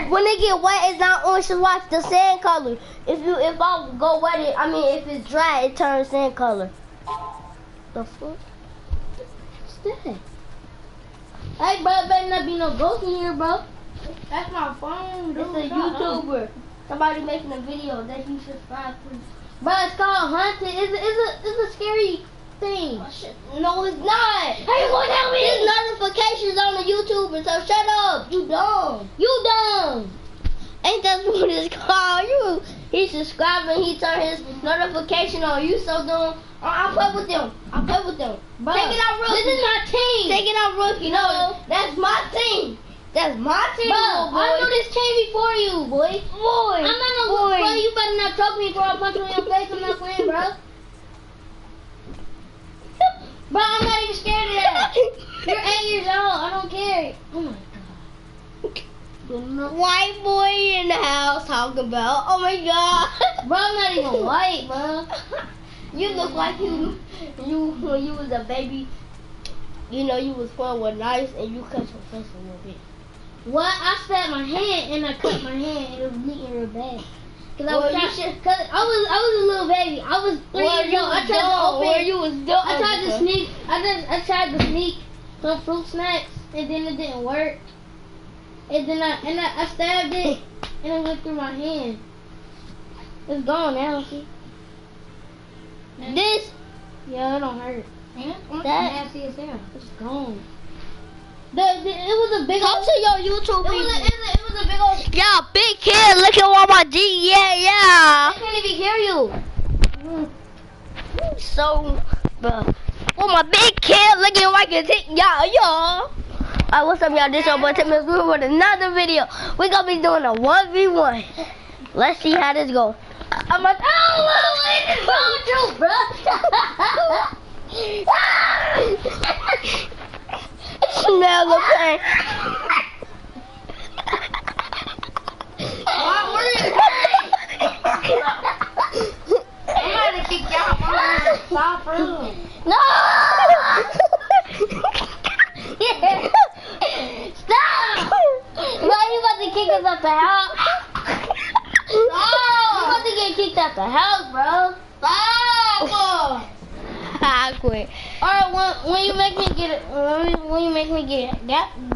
when it get wet, it's not orange. Just watch the sand color. If I go wet it, I mean if it's dry, it turns sand color. The fuck? What's that? Hey, bro, better not be no ghost in here, bro. That's my phone, dude. It's a YouTuber. Somebody making a video that you subscribe to. Bro, it's called hunting. It's a scary thing. Oh, shit. No, it's not. How you gonna tell me? There's notifications on the YouTuber, so shut up. You dumb. You dumb. Ain't that what it's called? He subscribing, he turn his notification on. You so dumb. I'll play with them. Bro, take it out, Rookie. This is my team. Take it out, Rookie. No, that's my team. That's my team, Bro, boy. I knew this team before you, boy. Boy. I'm not no boy. Bro, you better not choke me before I punch you in your face. I'm not playing, bro. Bro, I'm not even scared of that. You're 8 years old. I don't care. Oh my god. White boy in the house talking about. Oh my god. Bro, I'm not even white, bro. You look like you when you was a baby. You know you was playing with knives and you cut your face a little bit. What? I stabbed my hand and I cut my hand and it was bleeding real bad. Cause I was a little baby. I was 3 years old. I tried to open. I tried to sneak some fruit snacks and then it didn't work. And then I stabbed it and it went through my hand. It's gone now. See? This? Yeah, it don't hurt. That nasty as hell. It's gone. It was a big talk old, to your YouTube people. it was a big old. Yeah, big kid, look at all my G. Yeah. I can't even hear you. So, bro. Oh, my big kid, look at what I can take. Y'all. Alright, what's up, y'all? This your boy Tim with another video. We're gonna be doing a 1v1. Let's see how this goes. I'm like, Oh, bro. Smell the pain. I'm gonna kick y'all. Stop for real. No! Stop! Bro, you about to kick us out the house? Stop! You about to get kicked out the house, bro. Stop! I quit. Alright, when you make me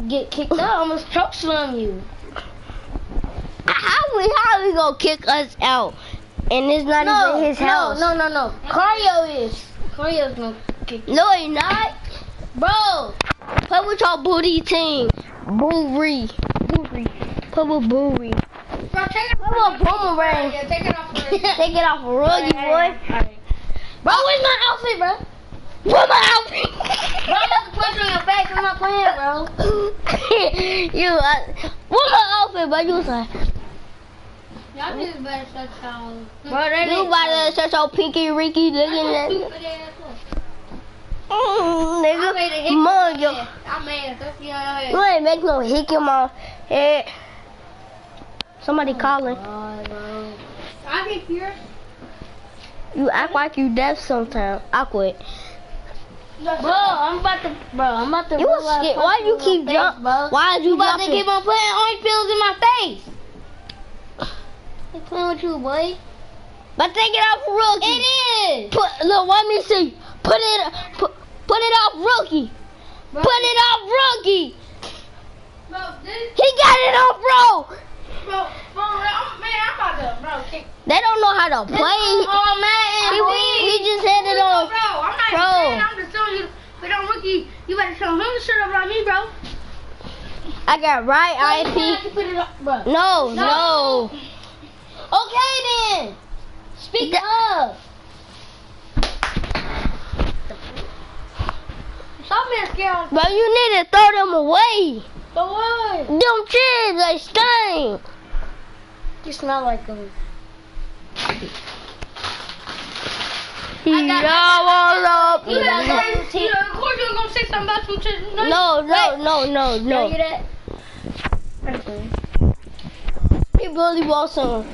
get kicked out, I'm gonna choke slam you. How we gonna kick us out? And it's not even his house. No. Cario's gonna kick you. No, he not. Bro! Play with your booty team. Booty. Play with booty. Bro, take it Play with boomerang. Yeah, take it off. Take it off a ruggy, boy. Alright. Bro, where's my outfit, bro? Where's my outfit? Bro, I'm about to punch you in your face. I'm not playing, bro. Where's my outfit, bro? You was like, Y'all niggas better shut y'all. bro, you about to shut your pinky rinky looking at nigga. Mug, yo. I made it. Let's see how You ain't make no hick in my head. Somebody calling. bro. I can hear. You act like you deaf sometimes. I quit. Bro, I'm about to. You was scared. Why you keep jumping? Why did you about to jumping? keep on putting orange pills in my face? I'm playing with you, boy. But take it off Rookie. It is. Look, let me see. Put it off Rookie. Bro. Put it off Rookie. Bro, He got it off, bro. Bro, man, I'm about to, kick. They don't know how to play. Oh, man, He just had it on. Bro, I'm not Bro. saying, I'm just telling you, but on Rookie, you better tell him to shut up about me, bro. I got right IP. Put it up, bro. No. Okay, then. Speak up. Stop being scared. But you need to throw them away. But what? Them chips, they stink. You smell like them. He doubled up. You know, of course you're going to say something about some chips. No. You that? He really wants some.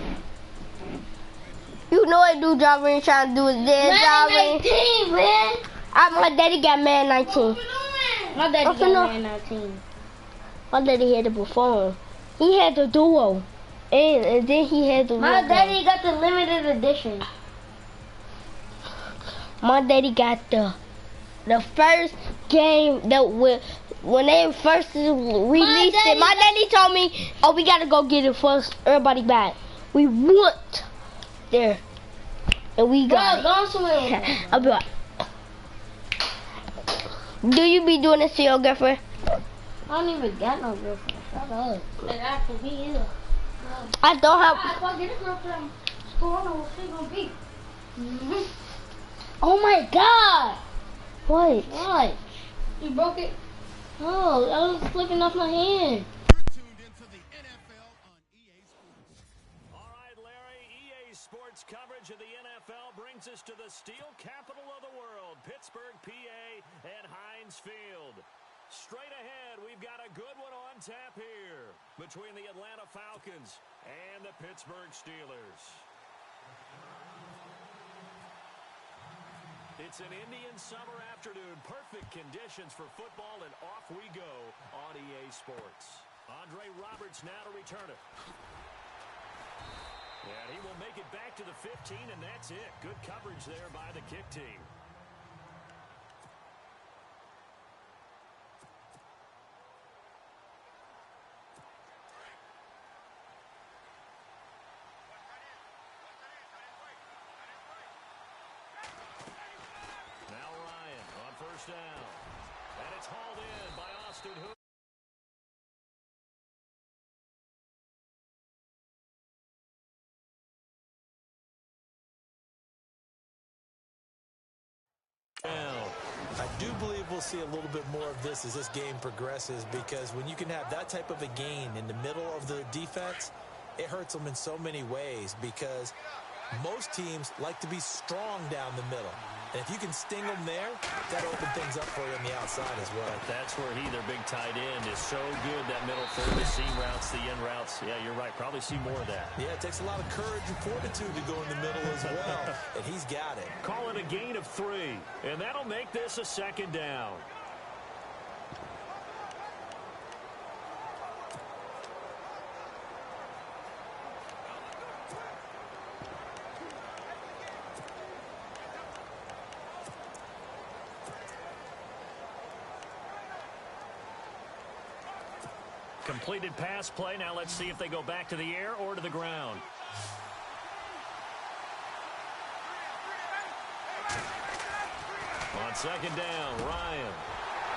You know what dude John Ring trying to do is dead John Ring. 19, man. My daddy got mad 19. My daddy Okay, got no. man 19. My daddy had it before him. He had the duo. And then he had the My daddy got the limited edition. My daddy got the first game that when they first released it. My daddy told me, "Oh, we gotta go get it first. Everybody back. We went there, and we got it." I'll be like, "Do you be doing this to your girlfriend?" I don't even got no girlfriend. Shut up. And after me either. I don't have. If I get a girlfriend, school, I don't know what she's gonna be. Oh my God! What? What? You broke it? Oh, I was slipping off my hand. You're tuned into the NFL on EA Sports. All right, Larry, EA Sports coverage of the NFL brings us to the steel capital of the world, Pittsburgh, PA, and Heinz Field. Straight ahead, we've got a good one on tap here between the Atlanta Falcons and the Pittsburgh Steelers. It's an Indian summer afternoon. Perfect conditions for football, and off we go on EA Sports. Andre Roberts now to return it. And he will make it back to the 15, and that's it. Good coverage there by the kick team. Down. And it's hauled in by Austin Hooper. I do believe we'll see a little bit more of this as this game progresses, because when you can have that type of a gain in the middle of the defense, it hurts them in so many ways, because most teams like to be strong down the middle. And if you can sting them there, that'll open things up for you on the outside as well. But that's where he, their big tight end, is so good, that middle third, the seam routes, the in routes. Yeah, you're right. Probably see more of that. Yeah, it takes a lot of courage and fortitude to go in the middle as well, and he's got it. Call it a gain of 3, and that'll make this a second down. Completed pass play. Now let's see if they go back to the air or to the ground. On second down, Ryan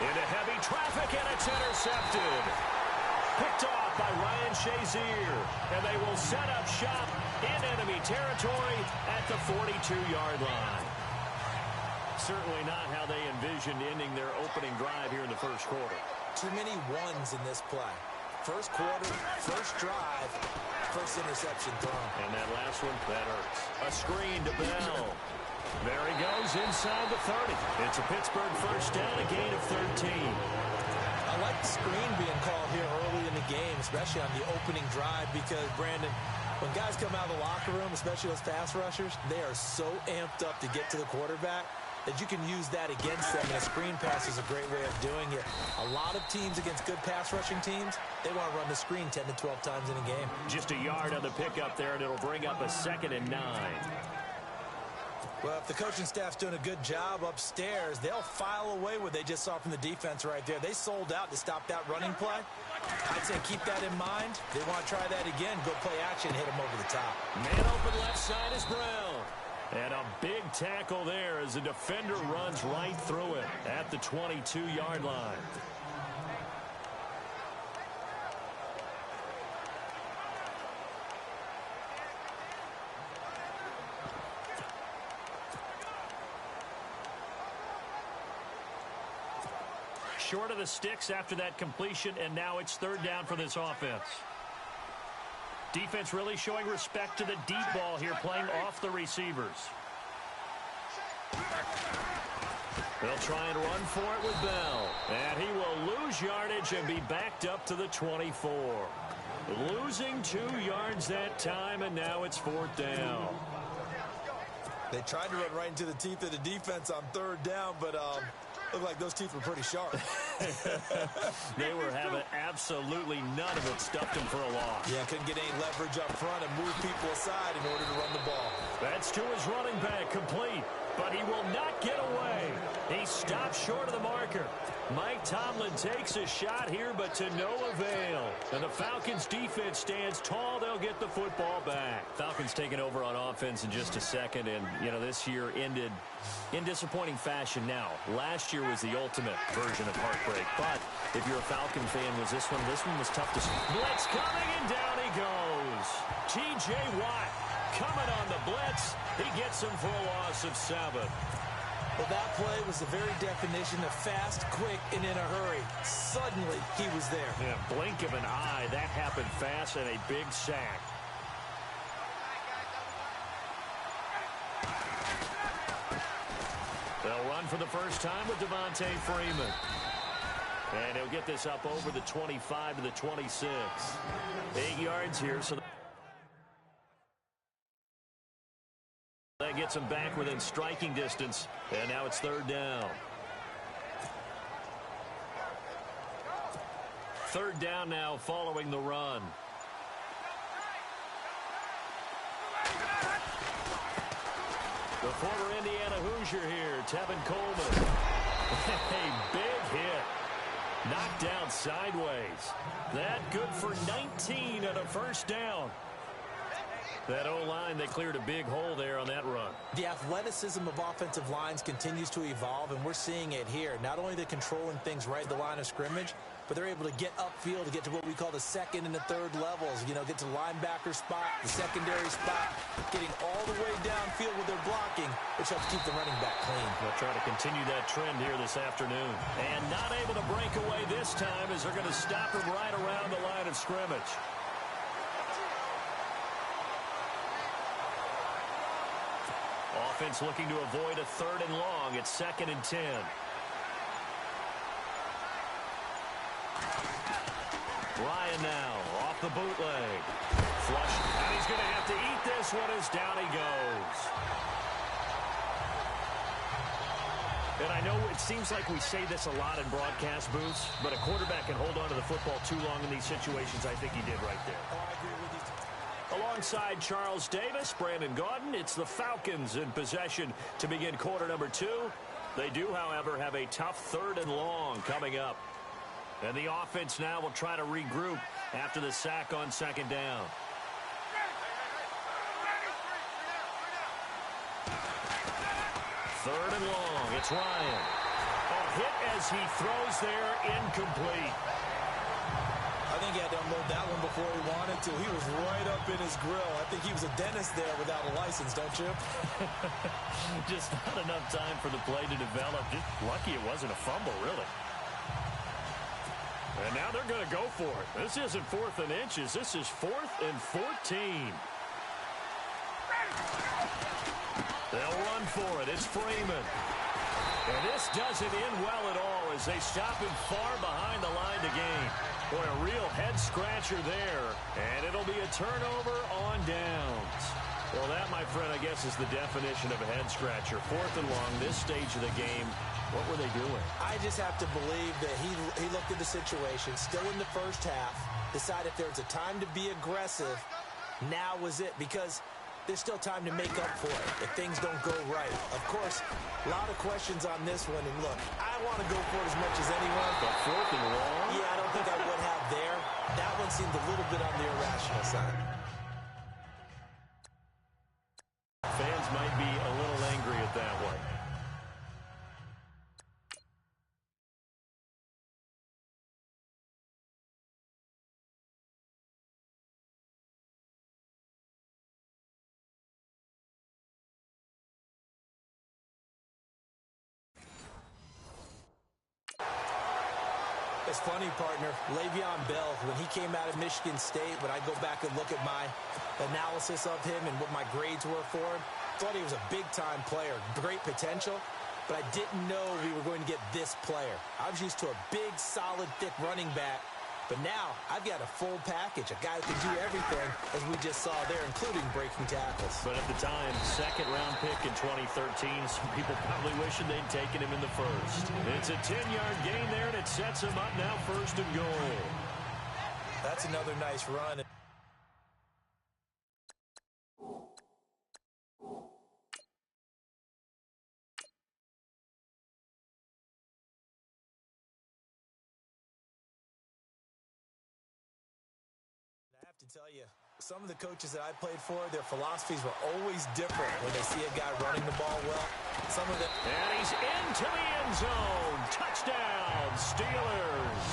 into heavy traffic, and it's intercepted. Picked off by Ryan Shazier, and they will set up shop in enemy territory at the 42-yard line. Certainly not how they envisioned ending their opening drive here in the first quarter. Too many ones in this play. First quarter, first drive, first interception thrown. And that last one, that hurts. A screen to Bell. There he goes inside the 30. It's a Pittsburgh first down, a gain of 13. I like the screen being called here early in the game, especially on the opening drive, because, Brandon, when guys come out of the locker room, especially those pass rushers, they are so amped up to get to the quarterback that you can use that against them, and a screen pass is a great way of doing it. A lot of teams against good pass rushing teams, they want to run the screen 10 to 12 times in a game. Just a yard on the pickup there, and it'll bring up a 2nd and 9. Well, if the coaching staff's doing a good job upstairs, they'll file away what they just saw from the defense right there. They sold out to stop that running play. I'd say keep that in mind. They want to try that again, go play action, hit them over the top. Man open left side is Brown. And a big tackle there as the defender runs right through it at the 22-yard line. Short of the sticks after that completion, and now it's 3rd down for this offense. Defense really showing respect to the deep ball here, playing off the receivers. They'll try and run for it with Bell. And he will lose yardage and be backed up to the 24. Losing 2 yards that time, and now it's 4th down. They tried to run right into the teeth of the defense on 3rd down, but looked like those teeth were pretty sharp. They were having absolutely none of it. Stuffed him for a loss. Yeah, couldn't get any leverage up front and move people aside in order to run the ball. That's to his running back, complete. But he will not get away. He stopped short of the marker. Mike Tomlin takes a shot here, but to no avail. And the Falcons defense stands tall. They'll get the football back. Falcons taking over on offense in just a second. And, you know, this year ended in disappointing fashion now. Last year was the ultimate version of heartbreak. But if you're a Falcon fan, this one was tough to see. Blitz coming, and down he goes. T.J. Watt coming on the blitz. He gets him for a loss of 7. Well, that play was the very definition of fast, quick, and in a hurry. Suddenly, he was there. Yeah, blink of an eye. That happened fast, and a big sack. They'll run for the first time with Devontae Freeman. And he'll get this up over the 25 to the 26. 8 yards here, so that gets him back within striking distance, and now it's 3rd down. 3rd down now following the run. The former Indiana Hoosier here, Tevin Coleman. A big hit. Knocked down sideways. That good for 19 and a first down. That O-line, they cleared a big hole there on that run. The athleticism of offensive lines continues to evolve, and we're seeing it here. Not only they're controlling things right at the line of scrimmage, but they're able to get upfield to get to what we call the 2nd and the 3rd levels. You know, get to the linebacker spot, the secondary spot, getting all the way downfield with their blocking, which helps keep the running back clean. They'll try to continue that trend here this afternoon. And not able to break away this time as they're going to stop him right around the line of scrimmage. Offense looking to avoid a 3rd and long. It's 2nd and 10. Ryan now off the bootleg. Flush. And he's going to have to eat this one as down he goes. And I know it seems like we say this a lot in broadcast booths, but a quarterback can hold on to the football too long in these situations. I think he did right there. Oh, I agree with you. Alongside Charles Davis, Brandon Gaudin, it's the Falcons in possession to begin quarter number 2. They do, however, have a tough 3rd and long coming up. And the offense now will try to regroup after the sack on 2nd down. Third and long, it's Ryan. A hit as he throws there, incomplete. I think he had to unload that one before he wanted to. He was right up in his grill. I think he was a dentist there without a license, don't you? Just not enough time for the play to develop. Just lucky it wasn't a fumble, really. And now they're going to go for it. This isn't 4th and inches. This is 4th and 14. They'll run for it. It's Freeman. And this doesn't end well at all as they stop him far behind the line to gain. Boy, a real head-scratcher there. And it'll be a turnover on downs. Well, that, my friend, I guess is the definition of a head-scratcher. 4th and long, this stage of the game. What were they doing? I just have to believe that he looked at the situation, still in the first half, decided if there was a time to be aggressive, now was it. Because there's still time to make up for it if things don't go right. Of course, a lot of questions on this one. And look, I want to go for it as much as anyone. But 4th and long? Yeah, I don't think I would have there. That one seemed a little bit on the irrational side. Fans might be a little angry at that one. It's funny, partner. Le'Veon Bell, when he came out of Michigan State, when I go back and look at my analysis of him and what my grades were for him, thought he was a big-time player, great potential, but I didn't know we were going to get this player. I was used to a big, solid, thick running back, But now, I've got a full package, a guy who can do everything, as we just saw there, including breaking tackles. But at the time, second-round pick in 2013, some people probably wishing they'd taken him in the first. It's a 10-yard gain there, and it sets him up now first and goal. That's another nice run. To tell you, some of the coaches that I played for, their philosophies were always different when they see a guy running the ball well. Some of them... And he's into the end zone. Touchdown, Steelers.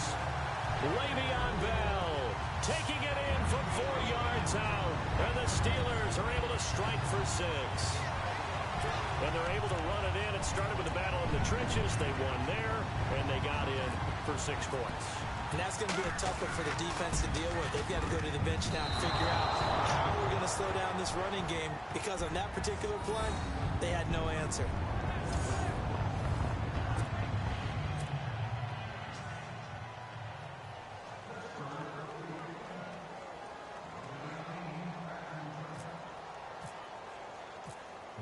Le'Veon Bell taking it in from 4 yards out. And the Steelers are able to strike for 6. And they're able to run it in. It started with a battle in the trenches. They won there, and they got in for 6 points. And that's going to be a tough one for the defense to deal with. They've got to go to the bench now and figure out how we're going to slow down this running game, because on that particular play, they had no answer.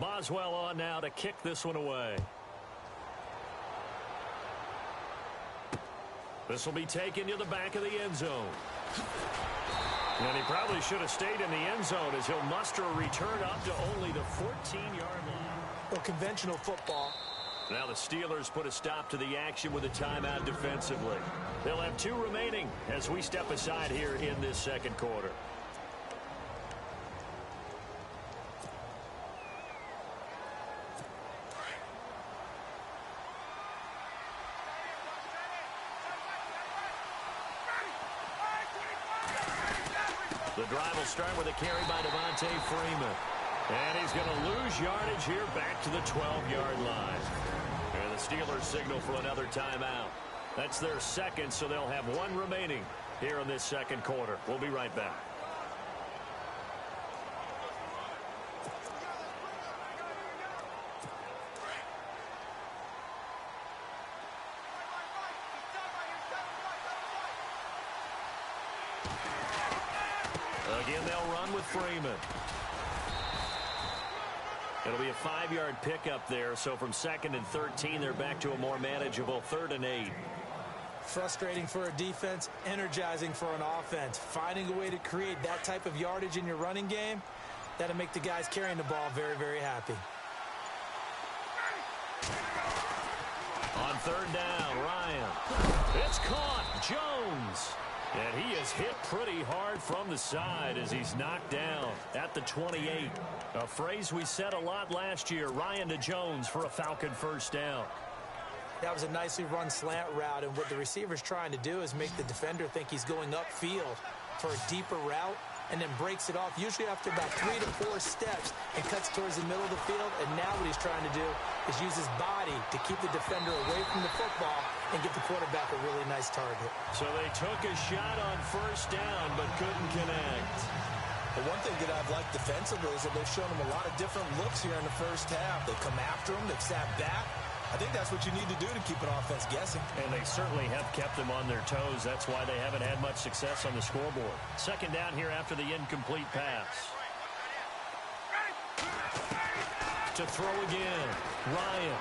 Boswell on now to kick this one away. This will be taken to the back of the end zone. And he probably should have stayed in the end zone, as he'll muster a return up to only the 14-yard line. Well, conventional football. Now the Steelers put a stop to the action with a timeout defensively. They'll have 2 remaining as we step aside here in this second quarter. The drive will start with a carry by Devontae Freeman. And he's going to lose yardage here back to the 12-yard line. And the Steelers signal for another timeout. That's their second, so they'll have 1 remaining here in this second quarter. We'll be right back. Again, they'll run with Freeman. It'll be a 5-yard pickup there, so from 2nd and 13, they're back to a more manageable 3rd and 8. Frustrating for a defense, energizing for an offense. Finding a way to create that type of yardage in your running game, that'll make the guys carrying the ball very, very happy. On 3rd down, Ryan. It's caught. Jones. And he is hit pretty hard from the side as he's knocked down at the 28. A phrase we said a lot last year, Ryan to Jones for a Falcon first down. That was a nicely run slant route, and what the receiver's trying to do is make the defender think he's going upfield for a deeper route, and then breaks it off, usually after about 3 to 4 steps, and cuts towards the middle of the field. And now what he's trying to do is use his body to keep the defender away from the football and give the quarterback a really nice target. So they took a shot on first down, but couldn't connect. The one thing that I've liked defensively is that they've shown him a lot of different looks here in the first half. They come after him, they've sat back. I think that's what you need to do to keep an offense guessing. And they certainly have kept them on their toes. That's why they haven't had much success on the scoreboard. 2nd down here after the incomplete pass. To throw again, Ryan.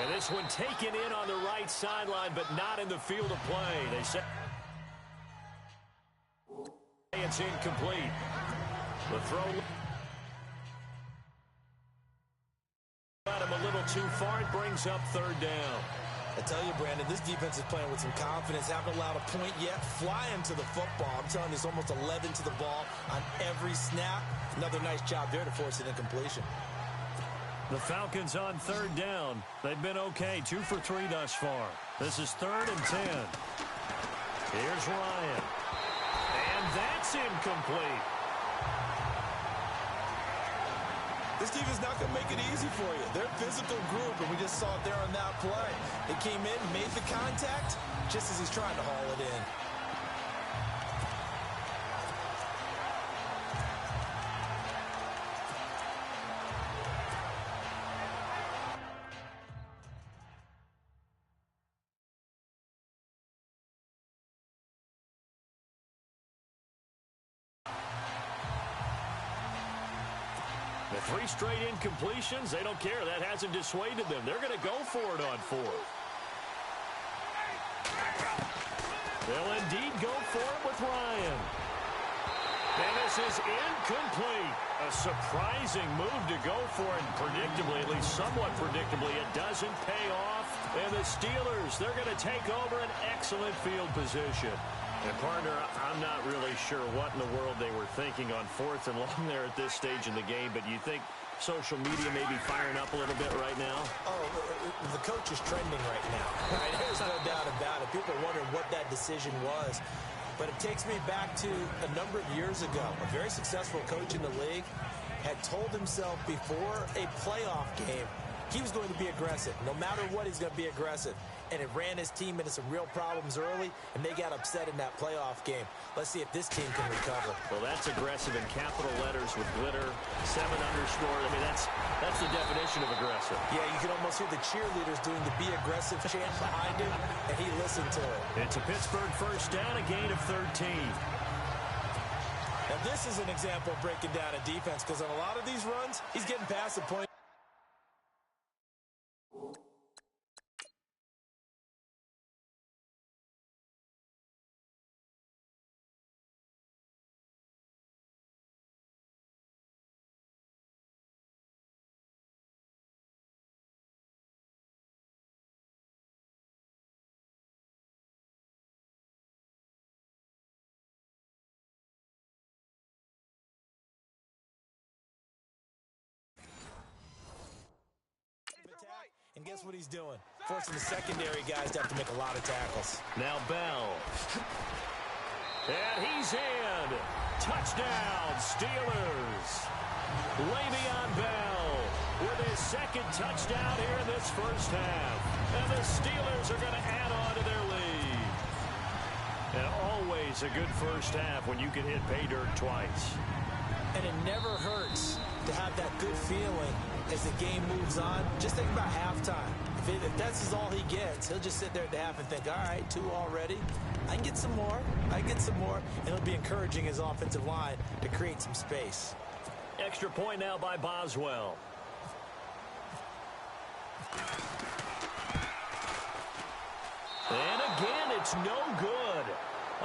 And this one taken in on the right sideline, but not in the field of play. They say it's incomplete. The throw him a little too far. It brings up 3rd down. I tell you, Brandon, this defense is playing with some confidence. Haven't allowed a point yet. Flying to the football. I'm telling you, it's almost 11 to the ball on every snap. Another nice job there to force an incompletion. The Falcons on 3rd down. They've been okay. 2 for 3 thus far. This is 3rd and 10. Here's Ryan. And that's incomplete. This defense is not going to make it easy for you. They're a physical group, and we just saw it there on that play. They came in, made the contact, just as he's trying to haul it in. The 3 straight incompletions, they don't care. That hasn't dissuaded them. They're going to go for it on 4th. They'll indeed go for it with Ryan. And this is incomplete. A surprising move to go for it. Predictably, at least somewhat predictably, it doesn't pay off. And the Steelers, they're going to take over an excellent field position. And, partner, I'm not really sure what in the world they were thinking on 4th and long there at this stage in the game. But you think social media may be firing up a little bit right now? Oh, the coach is trending right now. Right? There's no doubt about it. People are wondering what that decision was. But it takes me back to a number of years ago. A very successful coach in the league had told himself before a playoff game he was going to be aggressive. No matter what, he's going to be aggressive. And it ran his team into some real problems early, and they got upset in that playoff game. Let's see if this team can recover. Well, that's aggressive in capital letters with glitter, 7 underscore. I mean, that's the definition of aggressive. Yeah, you can almost hear the cheerleaders doing the be aggressive chant behind him, and he listened to it. It's a Pittsburgh first down, a gain of 13. Now, this is an example of breaking down a defense, because on a lot of these runs, he's getting past the point. And guess what he's doing? Forcing the secondary guys to have to make a lot of tackles. Now Bell. And he's in. Touchdown, Steelers. Le'Veon Bell with his second touchdown here in this first half. And the Steelers are going to add on to their lead. And always a good first half when you can hit pay dirt twice. And it never hurts to have that good feeling as the game moves on. Just think about halftime. If that's all he gets, he'll just sit there at the half and think, all right, 2 already. I can get some more. I can get some more. And it'll be encouraging his offensive line to create some space. Extra point now by Boswell. And again, it's no good.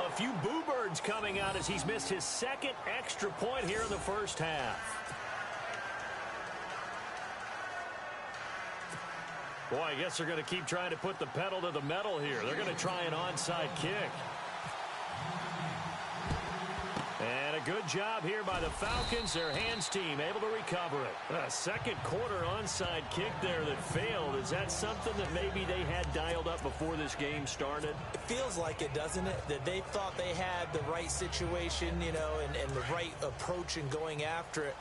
A few boo birds coming out as he's missed his second extra point here in the first half. Boy, I guess they're going to keep trying to put the pedal to the metal here. They're going to try an onside kick. And a good job here by the Falcons. Their hands team able to recover it. A second quarter onside kick there that failed. Is that something that maybe they had dialed up before this game started? It feels like it, doesn't it? That they thought they had the right situation, you know, and the right approach in going after it.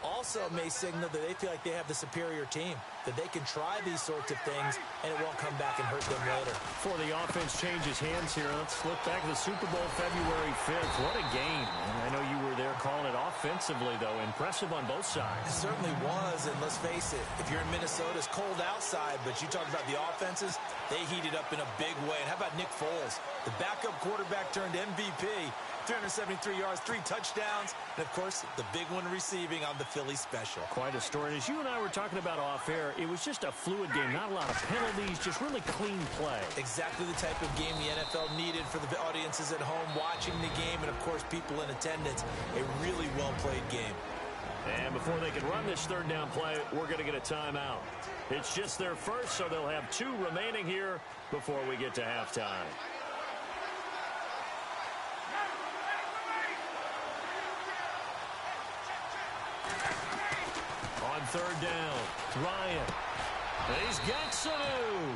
Also may signal that they feel like they have the superior team, that they can try these sorts of things and it won't come back and hurt them later. Before the offense changes hands here, let's look back to the Super Bowl February 5th. What a game. I know you were there calling it offensively, though. Impressive on both sides. It certainly was, and let's face it, if you're in Minnesota, it's cold outside, but you talk about the offenses, they heated up in a big way. And how about Nick Foles, the backup quarterback turned MVP, 373 yards, 3 touchdowns, and, of course, the big one receiving on the Philly special. Quite a story. As you and I were talking about off air, it was just a fluid game. Not a lot of penalties, just really clean play. Exactly the type of game the NFL needed for the audiences at home watching the game and, of course, people in attendance. A really well-played game. And before they can run this third down play, we're going to get a timeout. It's just their first, so they'll have 2 remaining here before we get to halftime. On third down, Ryan. He's got Sanu.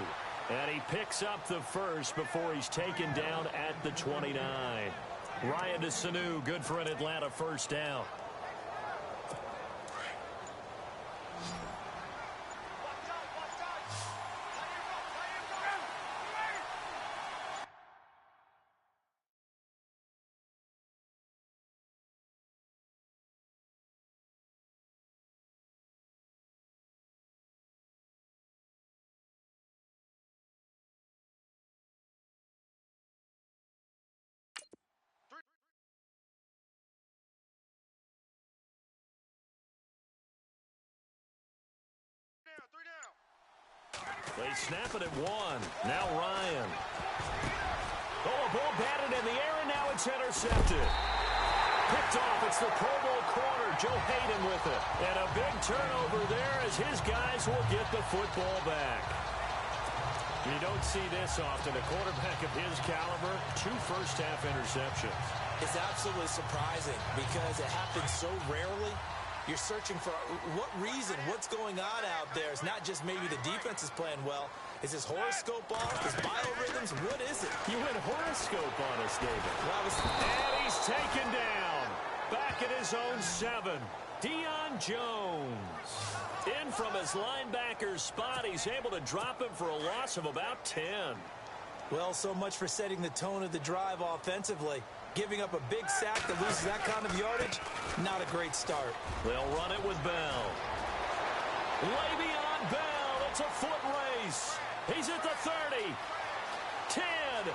And he picks up the first before he's taken down at the 29. Ryan to Sanu, good for an Atlanta first down. They snap it at 1. Now Ryan. Oh, a ball batted in the air, and now it's intercepted. Picked off. It's the Pro Bowl corner, Joe Hayden with it. And a big turnover there as his guys will get the football back. You don't see this often. A quarterback of his caliber, 2 first-half interceptions. It's absolutely surprising because it happens so rarely. You're searching for what reason, what's going on out there. It's not just maybe the defense is playing well. Is this horoscope off? Is biorhythms? What is it? You went horoscope on us, David. And he's taken down. Back at his own 7. Deion Jones. In from his linebacker's spot. He's able to drop him for a loss of about 10. Well, so much for setting the tone of the drive offensively. Giving up a big sack that loses that kind of yardage, not a great start. They'll run it with Bell. Le'Veon Bell. It's a foot race. He's at the 30. 10. And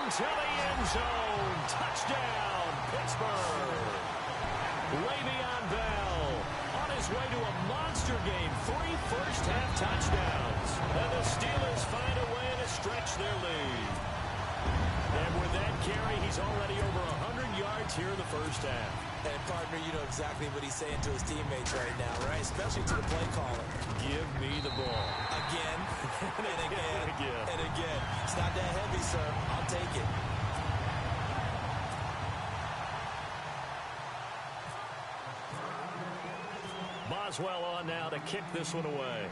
into the end zone. Touchdown, Pittsburgh. Le'Veon Bell on his way to a monster game. 3 first-half touchdowns. And the Steelers find a way to stretch their lead. And with that carry, he's already over 100 yards here in the first half. And, partner, you know exactly what he's saying to his teammates right now, right? Especially to the play caller. Give me the ball. Again, and again, and again. It's not that heavy, sir. I'll take it. Boswell on now to kick this one away.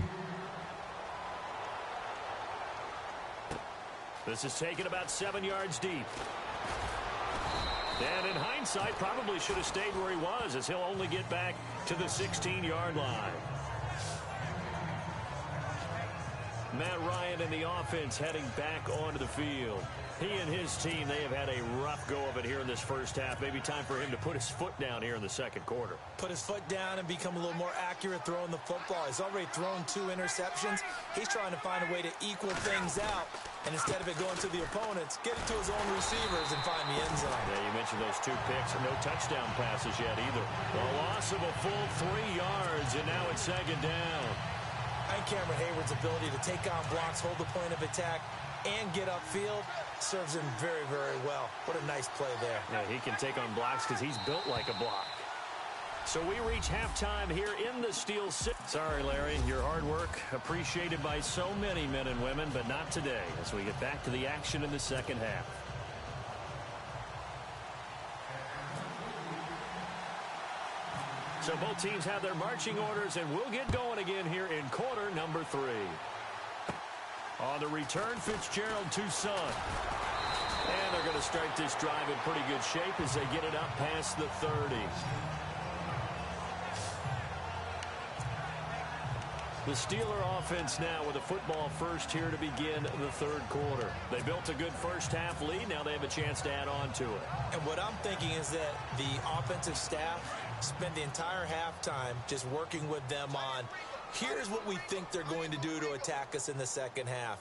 This is taken about 7 yards deep. And in hindsight, probably should have stayed where he was, as he'll only get back to the 16-yard line. Matt Ryan and the offense heading back onto the field. He and his team, they have had a rough go of it here in this first half. Maybe time for him to put his foot down here in the second quarter. Put his foot down and become a little more accurate throwing the football. He's already thrown 2 interceptions. He's trying to find a way to equal things out. And instead of it going to the opponents, get it to his own receivers and find the end zone. Yeah, you mentioned those 2 picks and no touchdown passes yet either. A loss of a full 3 yards, and now it's second down. And Cameron Hayward's ability to take on blocks, hold the point of attack, and get upfield serves him very, very well. What a nice play there. Yeah, he can take on blocks because he's built like a block. So we reach halftime here in the Steel City. Sorry, Larry, your hard work appreciated by so many men and women, but not today as we get back to the action in the second half. So both teams have their marching orders, and we'll get going again here in quarter number 3. On the return, Fitzgerald to Son. And they're going to start this drive in pretty good shape as they get it up past the 30. The Steeler offense now with a football first here to begin the third quarter. They built a good first half lead. Now they have a chance to add on to it. And what I'm thinking is that the offensive staff spend the entire halftime just working with them on, here's what we think they're going to do to attack us in the second half.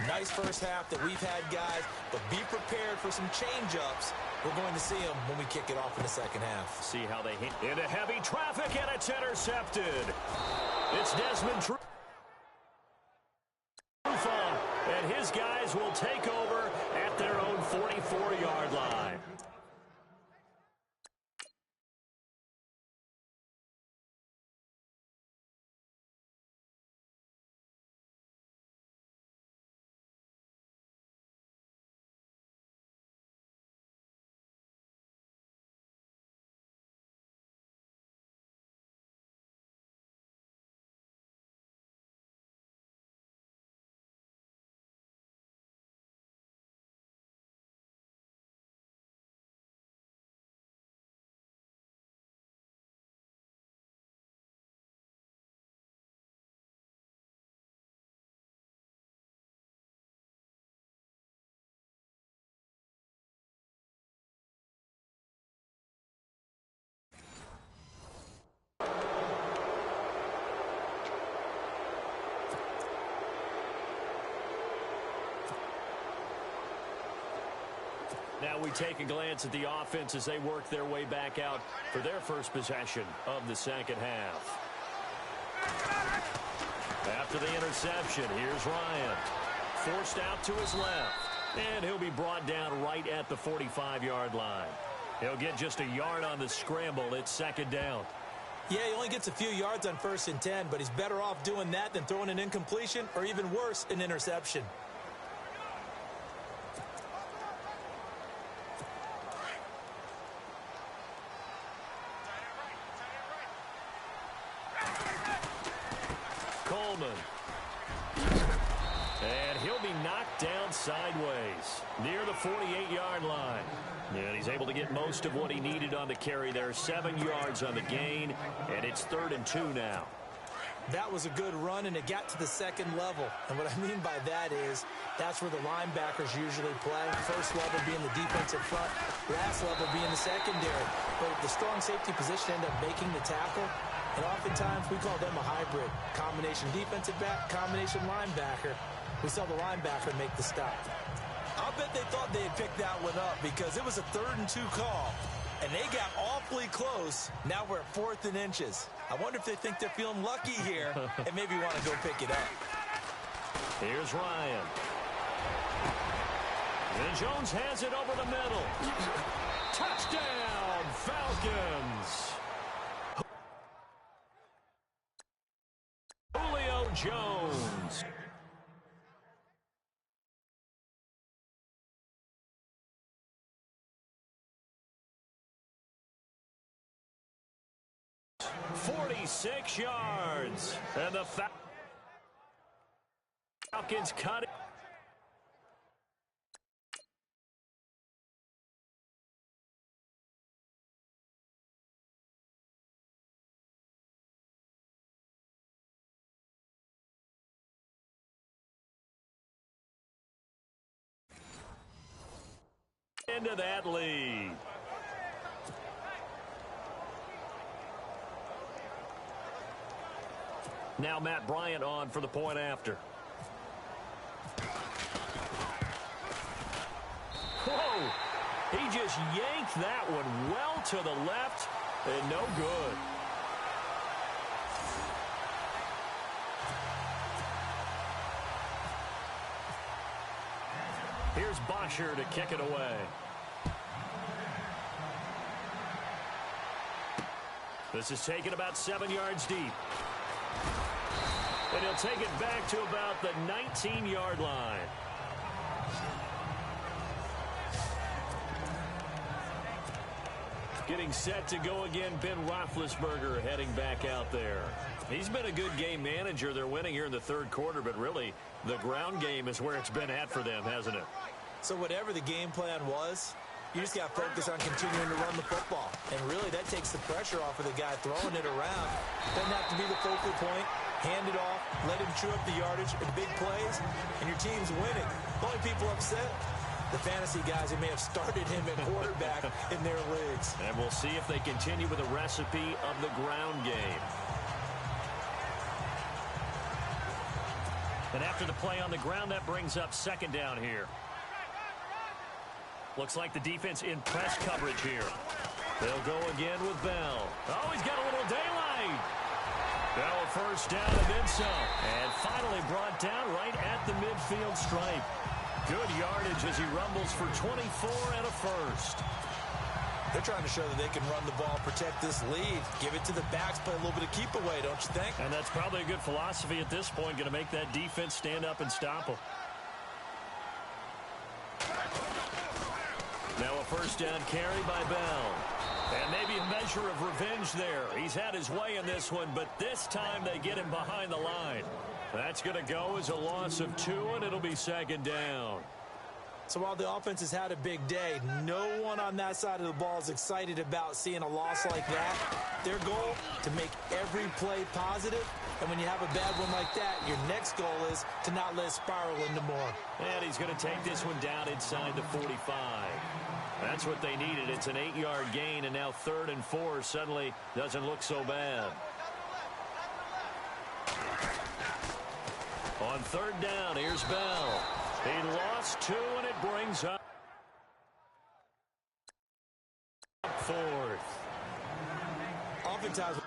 Nice first half that we've had, guys, but be prepared for some change-ups. We're going to see them when we kick it off in the second half. See how they hit into heavy traffic, and it's intercepted. It's Desmond Trufant, and his guys will take over at their own 44-yard line. Now we take a glance at the offense as they work their way back out for their first possession of the second half. After the interception, here's Ryan. Forced out to his left. And he'll be brought down right at the 45-yard line. He'll get just a yard on the scramble. It's second down. Yeah, he only gets a few yards on 1st and 10, but he's better off doing that than throwing an incompletion or even worse, an interception. Coleman. And he'll be knocked down sideways near the 48-yard line. And he's able to get most of what he needed on the carry there. 7 yards on the gain, and it's 3rd and 2 now. That was a good run, and it got to the second level. And what I mean by that is that's where the linebackers usually play. First level being the defensive front, last level being the secondary. But the strong safety position ended up making the tackle. And oftentimes we call them a hybrid. Combination defensive back, combination linebacker. We saw the linebacker make the stop. I'll bet they thought they had picked that one up because it was a 3rd and 2 call. And they got awfully close. Now we're at 4th and inches. I wonder if they think they're feeling lucky here and maybe want to go pick it up. Here's Ryan. And Jones has it over the middle. Touchdown, Falcons. Julio Jones. .46 yards. And the Falcons cut it. Into that lead. Now Matt Bryant on for the point after. Whoa! He just yanked that one well to the left and no good. Here's Bosher to kick it away. This is taken about 7 yards deep. And he'll take it back to about the 19-yard line. Getting set to go again, Ben Roethlisberger heading back out there. He's been a good game manager. They're winning here in the 3rd quarter, but really the ground game is where it's been at for them, hasn't it? So whatever the game plan was, you just got to focus on continuing to run the football. And really that takes the pressure off of the guy throwing it around. Doesn't have to be the focal point. Hand it off, let him chew up the yardage in big plays, and your team's winning. The only people upset, the fantasy guys who may have started him at quarterback in their leagues. And we'll see if they continue with the recipe of the ground game. And after the play on the ground, that brings up 2nd down here. Looks like the defense in press coverage here. They'll go again with Bell. Oh, he's got a little daylight. Bell first down and then some. And finally brought down right at the midfield stripe. Good yardage as he rumbles for 24 and a first. They're trying to show that they can run the ball, protect this lead, give it to the backs, play a little bit of keep away, don't you think? And that's probably a good philosophy at this point, going to make that defense stand up and stop them. Now a first down carry by Bell. And maybe a measure of revenge there. He's had his way in this one, but this time they get him behind the line. That's going to go as a loss of 2, and it'll be 2nd down. So while the offense has had a big day, no one on that side of the ball is excited about seeing a loss like that. Their goal, to make every play positive. And when you have a bad one like that, your next goal is to not let it spiral into more. And he's going to take this one down inside the 45. That's what they needed. It's an 8-yard gain, and now 3rd and 4 suddenly doesn't look so bad. On 3rd down, here's Bell. He lost 2, and it brings up 4th. Oftentimes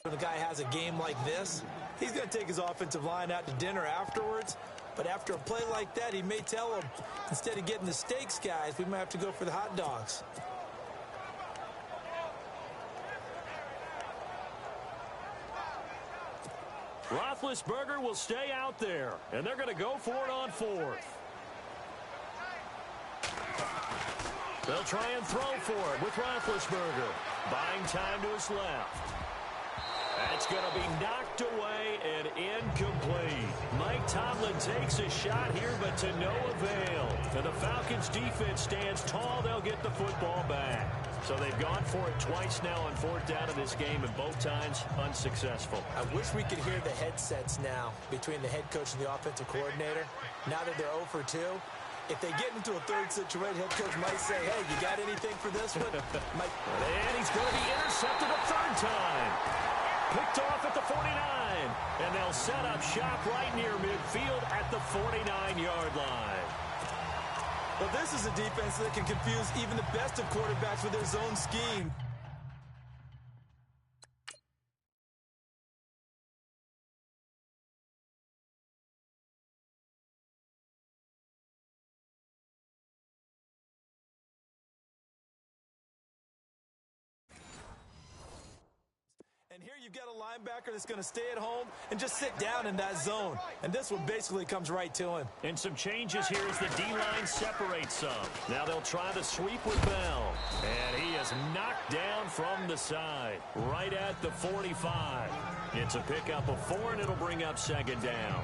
When a guy has a game like this, he's going to take his offensive line out to dinner afterwards. But after a play like that, he may tell them, instead of getting the steaks, guys, we might have to go for the hot dogs. Roethlisberger will stay out there, and they're going to go for it on fourth. They'll try and throw for it with Roethlisberger. Buying time to his left. That's going to be knocked away and incomplete. Mike Tomlin takes a shot here, but to no avail. And the Falcons defense stands tall. They'll get the football back. So they've gone for it twice now on fourth down in this game, and both times unsuccessful. I wish we could hear the headsets now between the head coach and the offensive coordinator. Now that they're 0 for 2, if they get into a third situation, head coach might say, hey, you got anything for this one? And he's going to be intercepted a third time. Picked off at the 49. And they'll set up shop right near midfield at the 49-yard line. But this is a defense that can confuse even the best of quarterbacks with their zone scheme. And here you've got a linebacker that's going to stay at home and just sit down in that zone. And this one basically comes right to him. And some changes here as the D-line separates some. Now they'll try the sweep with Bell. And he is knocked down from the side, right at the 45. It's a pickup of 4, and it'll bring up second down.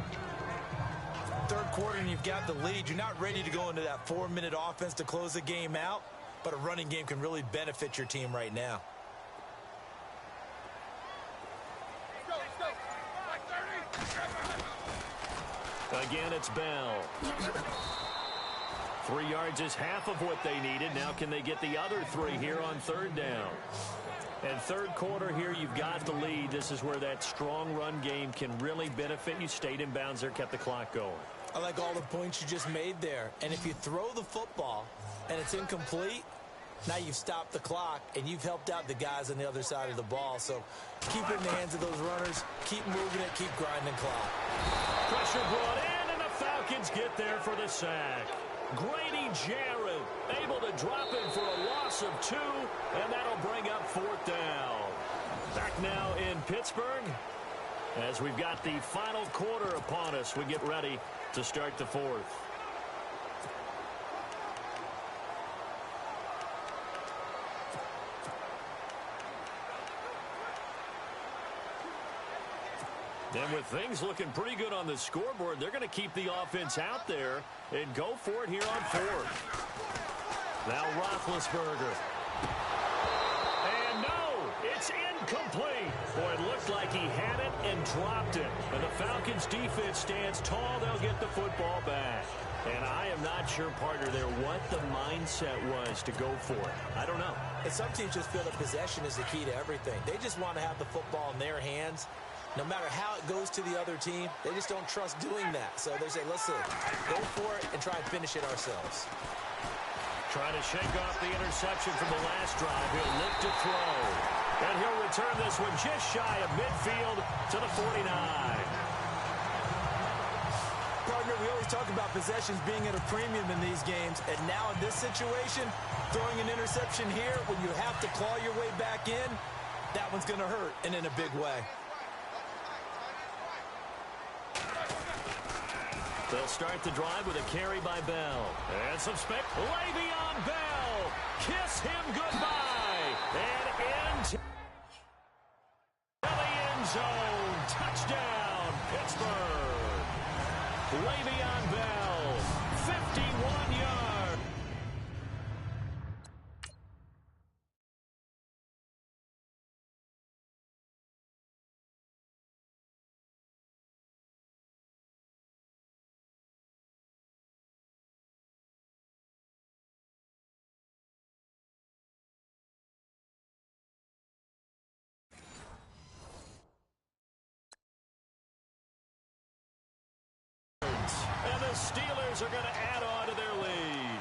Third quarter, and you've got the lead. You're not ready to go into that 4-minute offense to close the game out, but a running game can really benefit your team right now. Again, it's Bell. 3 yards is half of what they needed. Now can they get the other 3 here on third down? And third quarter here, you've got the lead. This is where that strong run game can really benefit you. Stayed in bounds there, kept the clock going. I like all the points you just made there. And if you throw the football and it's incomplete, now you've stopped the clock and you've helped out the guys on the other side of the ball. So keep it in the hands of those runners. Keep moving it. Keep grinding clock. Pressure brought in, and the Falcons get there for the sack. Grady Jarrett able to drop in for a loss of 2, and that'll bring up fourth down. Back now in Pittsburgh as we've got the final quarter upon us. We get ready to start the fourth. And with things looking pretty good on the scoreboard, they're going to keep the offense out there and go for it here on fourth. Now Roethlisberger. And no, it's incomplete. Boy, it looked like he had it and dropped it. And the Falcons defense stands tall. They'll get the football back. And I am not sure, partner, there what the mindset was to go for it. I don't know. And some teams just feel that possession is the key to everything. They just want to have the football in their hands. No matter how it goes to the other team, they just don't trust doing that. So they say, listen, go for it and try and finish it ourselves. Trying to shake off the interception from the last drive. He'll look to throw. And he'll return this one just shy of midfield to the 49. Partner, we always talk about possessions being at a premium in these games. And now in this situation, throwing an interception here when you have to claw your way back in, that one's going to hurt, and in a big way. They'll start the drive with a carry by Bell. And some spec. Le'Veon Bell. Kiss him goodbye. And into the end zone. Touchdown, Pittsburgh. Le'Veon Bell, 51 yards. And the Steelers are going to add on to their lead.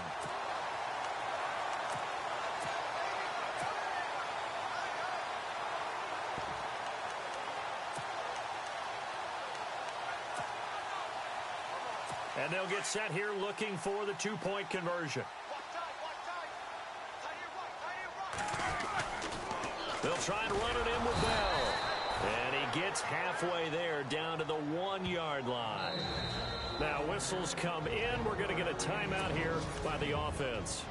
And they'll get set here looking for the two-point conversion. They'll try and run it in with Bell. And he gets halfway there down to the 1-yard line. Now whistles come in. We're going to get a timeout here by the offense.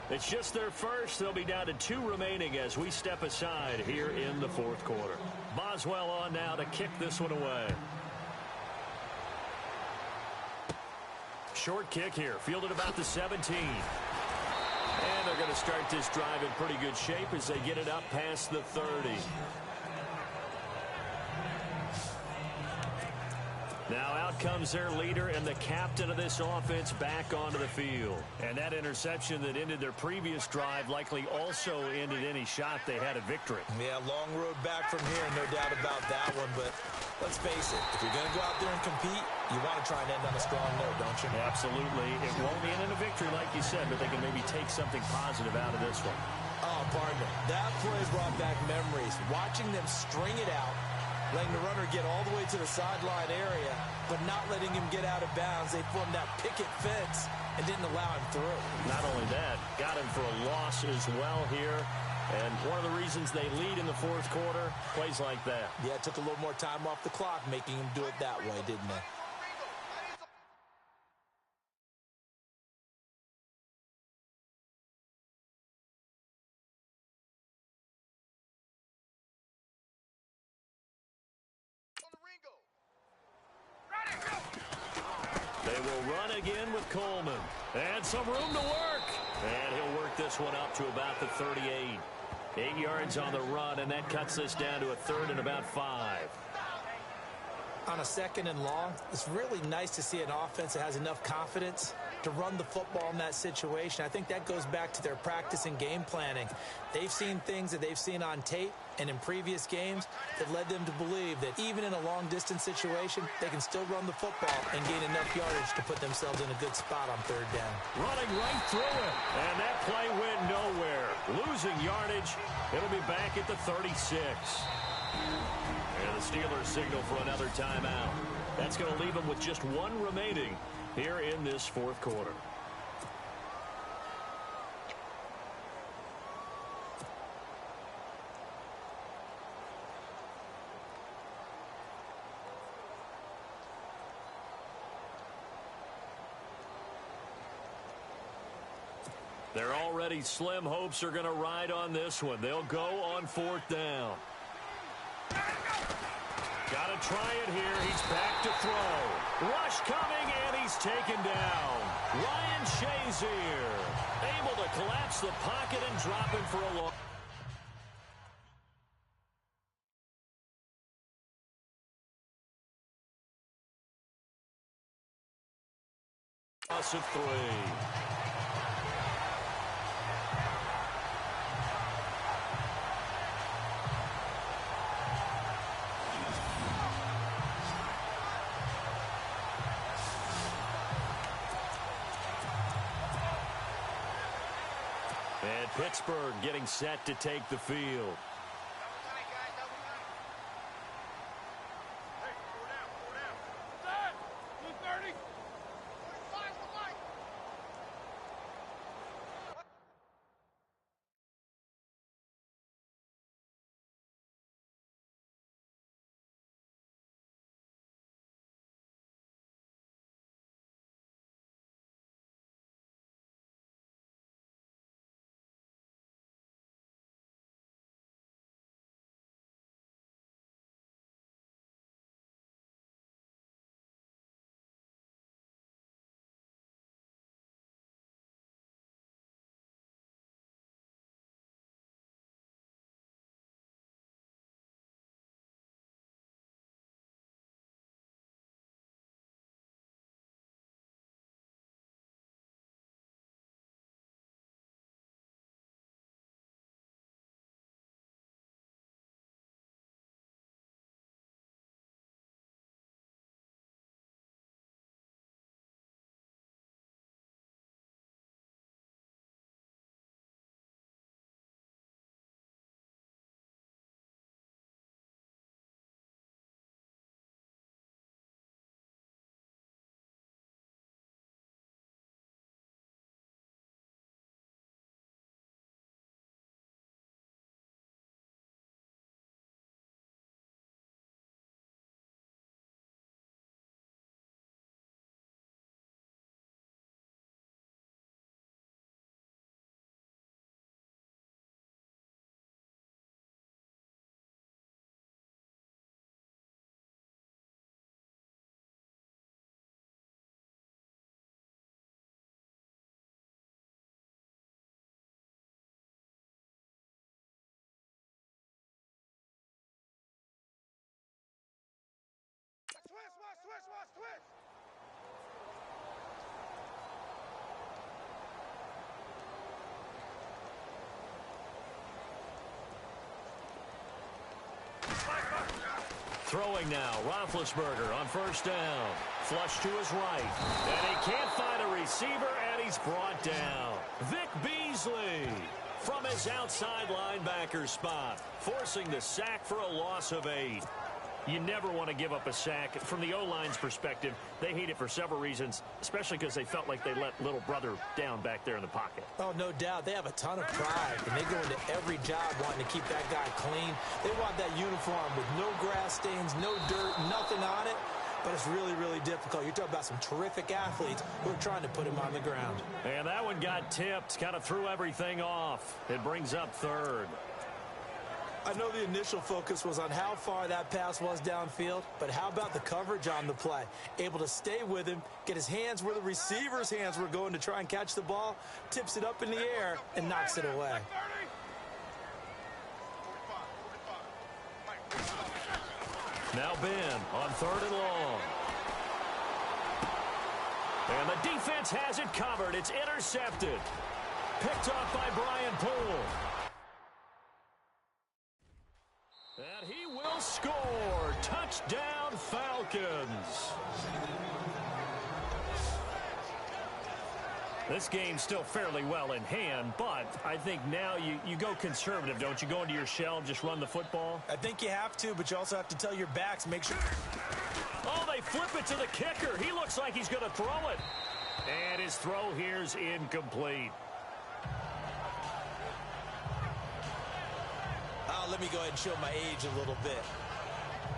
It's just their first. They'll be down to 2 remaining as we step aside here in the fourth quarter. Boswell on now to kick this one away. Short kick here, fielded about the 17. And they're going to start this drive in pretty good shape as they get it up past the 30. Now out comes their leader and the captain of this offense back onto the field. And that interception that ended their previous drive likely also ended any shot they had at victory. Yeah, long road back from here, no doubt about that one. But let's face it, if you're going to go out there and compete, you want to try and end on a strong note, don't you? Absolutely. It won't end in a victory like you said, but they can maybe take something positive out of this one. Oh, partner, that play brought back memories. Watching them string it out, letting the runner get all the way to the sideline area, but not letting him get out of bounds. They formed that picket fence and didn't allow him through. Not only that, got him for a loss as well here. And one of the reasons they lead in the fourth quarter, plays like that. Yeah, it took a little more time off the clock, making him do it that way, didn't it? They will run again with Coleman. And some room to work. And he'll work this one up to about the 38. 8 yards on the run, and that cuts this down to a 3rd and about 5. On a 2nd and long, it's really nice to see an offense that has enough confidence to run the football in that situation. I think that goes back to their practice and game planning. They've seen things that they've seen on tape and in previous games that led them to believe that even in a long-distance situation, they can still run the football and gain enough yardage to put themselves in a good spot on 3rd down. Running right through it, and that play went nowhere. Losing yardage, it'll be back at the 36. And the Steelers signal for another timeout. That's going to leave them with just 1 remaining here in this fourth quarter. They're already slim hopes are going to ride on this one. They'll go on 4th down. Got to try it here. He's back to throw. Rush coming, and he's taken down. Ryan Shazier able to collapse the pocket and drop him for a long. Loss of 3. And Pittsburgh getting set to take the field. Throwing now, Roethlisberger on first down. Flush to his right. And he can't find a receiver, and he's brought down. Vic Beasley from his outside linebacker spot, forcing the sack for a loss of 8. You never want to give up a sack. From the O-line's perspective, they hate it for several reasons, especially because they felt like they let little brother down back there in the pocket. Oh, no doubt. They have a ton of pride, and they go into every job wanting to keep that guy clean. They want that uniform with no grass stains, no dirt, nothing on it. But it's really, really difficult. You're talking about some terrific athletes who are trying to put him on the ground. And that one got tipped, kind of threw everything off. It brings up third. I know the initial focus was on how far that pass was downfield, but how about the coverage on the play? Able to stay with him, get his hands where the receiver's hands were going to try and catch the ball, tips it up in the air, and knocks it away. Now Ben on third and long. And the defense has it covered. It's intercepted. Picked off by Brian Poole. And he will score. Touchdown, Falcons. This game's still fairly well in hand, but I think now you go conservative, don't you? Go into your shell, just run the football? I think you have to, but you also have to tell your backs, make sure. Oh, they flip it to the kicker. He looks like he's going to throw it. And his throw here's incomplete. Let me go ahead and show my age a little bit.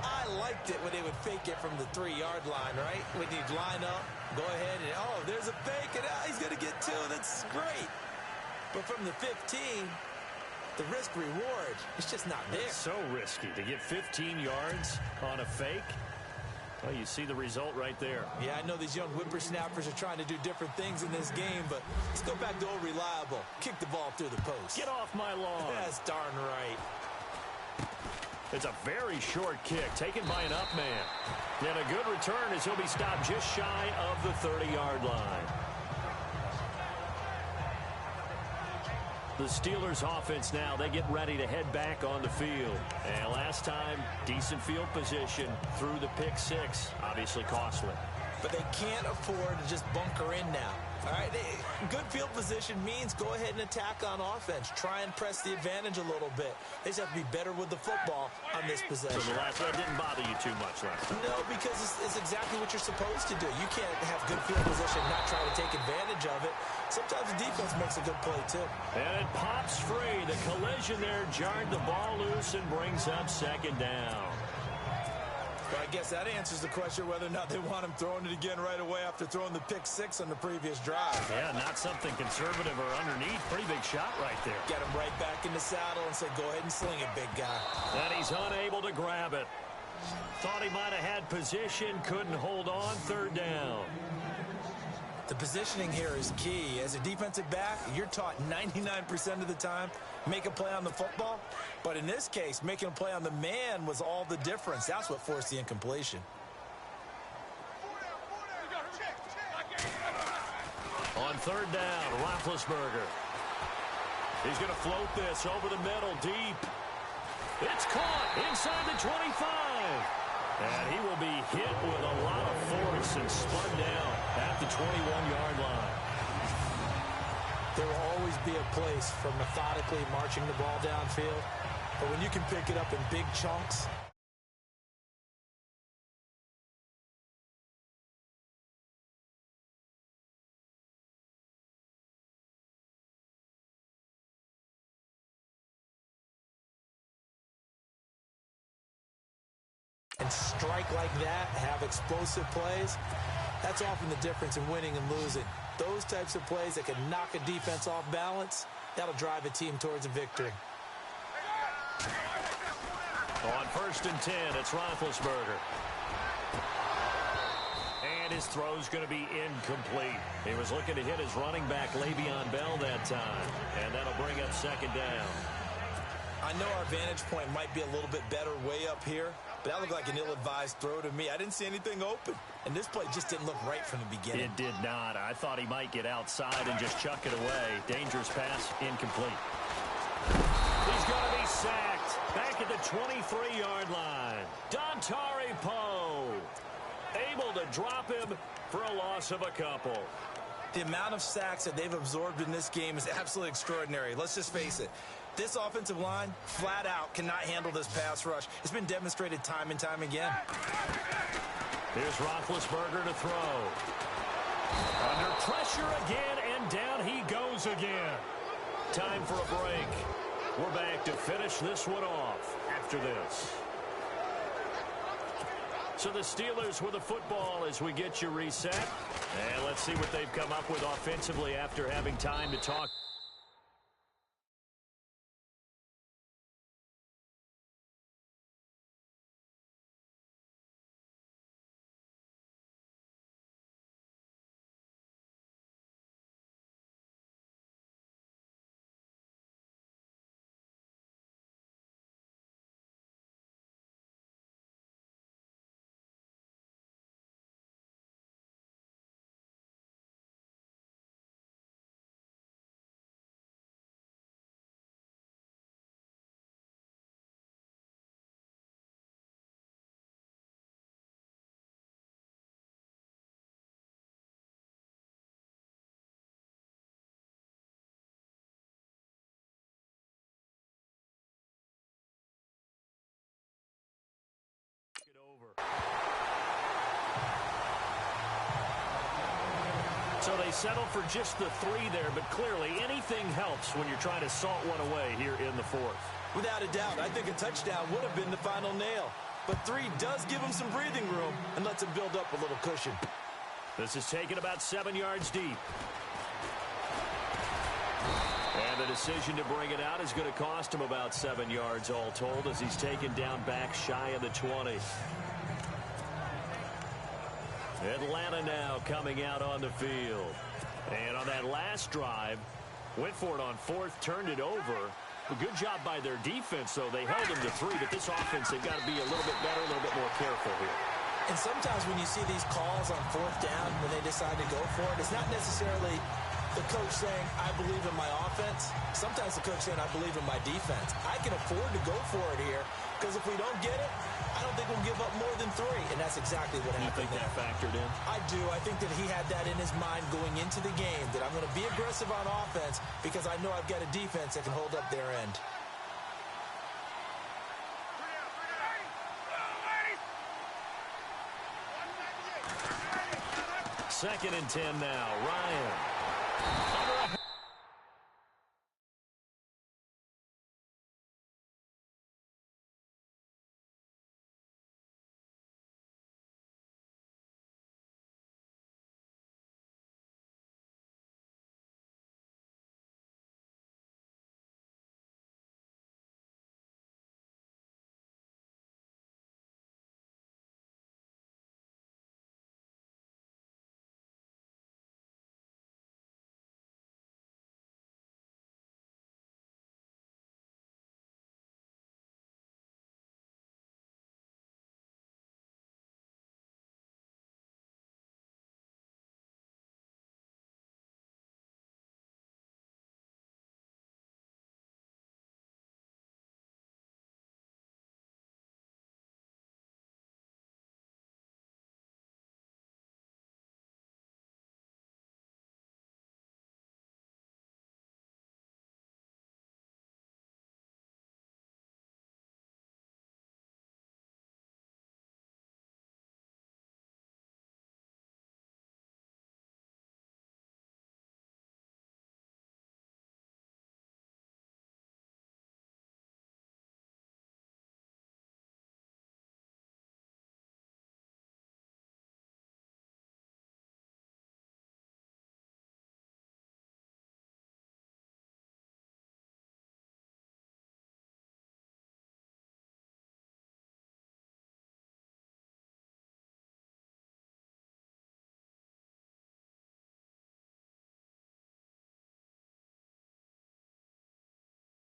I liked it when they would fake it from the 3-yard line, right? When you'd line up, go ahead and, oh, there's a fake, and he's going to get 2. That's great. But from the 15, the risk-reward, it's just not there. It's so risky to get 15 yards on a fake. Well, you see the result right there. Yeah, I know these young whippersnappers are trying to do different things in this game, but let's go back to old reliable. Kick the ball through the post. Get off my lawn. That's darn right. It's a very short kick taken by an up man. And a good return as he'll be stopped just shy of the 30-yard line. The Steelers offense now, they get ready to head back on the field. And last time, decent field position through the pick 6. Obviously costly. But they can't afford to just bunker in now. All right, good field position means go ahead and attack on offense. Try and press the advantage a little bit. They just have to be better with the football on this possession. So the last one didn't bother you too much last time? No, because it's exactly what you're supposed to do. You can't have good field position and not try to take advantage of it. Sometimes the defense makes a good play, too. And it pops free. The collision there jarred the ball loose and brings up second down. Well, I guess that answers the question whether or not they want him throwing it again right away after throwing the pick 6 on the previous drive. Yeah, not something conservative or underneath. Pretty big shot right there. Get him right back in the saddle and say, go ahead and sling it, big guy. And he's unable to grab it. Thought he might have had position, couldn't hold on, third down. The positioning here is key. As a defensive back, you're taught 99% of the time, make a play on the football. But in this case, making a play on the man was all the difference. That's what forced the incompletion. On third down, Roethlisberger. He's going to float this over the middle, deep. It's caught inside the 25. And he will be hit with a lot of force and spun down at the 21-yard line. There will always be a place for methodically marching the ball downfield. But when you can pick it up in big chunks, and strike like that, have explosive plays, that's often the difference in winning and losing. Those types of plays that can knock a defense off balance, that'll drive a team towards a victory. On first and 10, it's Roethlisberger. And his throw's going to be incomplete. He was looking to hit his running back, Le'Veon Bell, that time. And that'll bring up second down. I know our vantage point might be a little bit better way up here, but that looked like an ill-advised throw to me. I didn't see anything open, and this play just didn't look right from the beginning. It did not. I thought he might get outside and just chuck it away. Dangerous pass, incomplete. He's going to be sacked. Back at the 23-yard line. Dontari Poe able to drop him for a loss of a couple. The amount of sacks that they've absorbed in this game is absolutely extraordinary. Let's just face it. This offensive line, flat out, cannot handle this pass rush. It's been demonstrated time and time again. Here's Roethlisberger to throw. Under pressure again, and down he goes again. Time for a break. We're back to finish this one off after this. So the Steelers with the football as we get you reset. And let's see what they've come up with offensively after having time to talk. It over. So they settle for just the 3 there, but clearly anything helps when you're trying to salt one away here in the 4th. Without a doubt, I think a touchdown would have been the final nail. But 3 does give him some breathing room and lets him build up a little cushion. This is taken about 7 yards deep. And the decision to bring it out is going to cost him about 7 yards all told as he's taken down back shy of the 20. Atlanta now coming out on the field. And on that last drive, went for it on 4th, turned it over. A good job by their defense, though. They held him to 3, but this offense, they've got to be a little bit better, a little bit more careful here. And sometimes when you see these calls on 4th down when they decide to go for it, it's not necessarily the coach saying, I believe in my offense. Sometimes the coach saying, I believe in my defense. I can afford to go for it here because if we don't get it, I don't think we'll give up more than 3. And that's exactly what happened. You think that factored in? I do. I think that he had that in his mind going into the game, that I'm going to be aggressive on offense because I know I've got a defense that can hold up their end. Second and 10 now. Ryan.